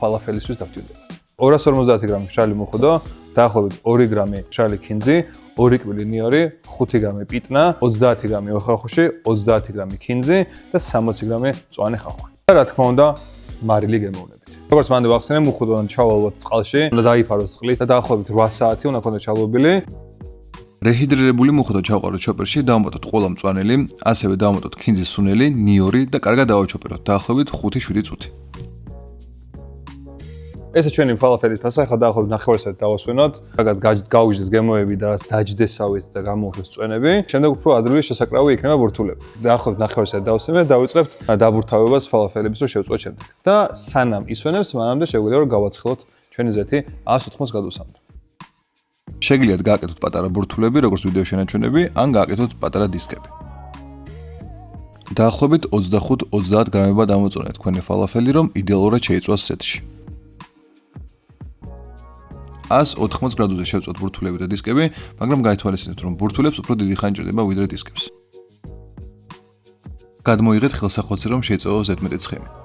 ფალაფელისთვის დავჭირდება. 250 გრამი მშრალი მუხუდო, დაახლოებით 2 გრამი მშრალი ქინძი, 2 კბილი ნიორი, 5 გრამი პიტნა, 30 გრამი ოხახუში, 30 გრამი ქინძი და 60 გრამი მწვანე ხახვი. და რა თქმა უნდა, მარილი გემოვნებით. როგორც მანდა ვახსენე, მუხუდო ჩავალოთ წყალში, უნდა დაიფაროს წყლით და დაახლოებით 8 საათი უნდა ქონდეს ჩალვებული. რეჰიდრირებული მუხუდო ჩავყაროთ ჩოპერში, დავამატოთ ყოლა მწვანელი, ასევე დავამატოთ ქინძის სუნელი, ნიორი და კარგად დავაჩოპეროთ დაახლოებით 5-7 წუთი. ესე ჩვენი ფალაფელის ფასი, ახლა დაახლოებით 9 საათი დავასვენოთ. კარგად გავიჟდეთ გემოები და რაც დაჯდესავით და გამოუშვეს წვენები. შემდეგ უფრო ადრეული შესაკრავი იქნება ბურთულები. დაახლოებით 9 საათი დავსვენეთ, დავიწყებთ დაბურთავებას ფალაფელების რო შევწყვეთ შემდეგ. და სანამ ისვენებს, მანამდე შეგვიძლია რომ გავაცხელოთ ჩვენი ზეთი 180 გრადუსამდე. შეგიძლიათ გააკეთოთ პატარა ბურთულები, როგორც ვიდეოში შენაჩვენები, ან გააკეთოთ პატარა დისკები. დაახლოებით 25-30 გრამებად ამოწონეთ თქვენი ფალაფელი, რომ იდეალურად შეიწვას ზეთში. 180 გრადუსზე შევწვათ ბურთულები და დისკები, მაგრამ გაითვალისწინეთ, რომ ბურთულებს უფრო დიდი ხანი ჭირდება ვიდრე დისკებს. გადმოიღეთ ხელსახვეცი, რომ შეიწევოს ზედმეტი ცხიმი.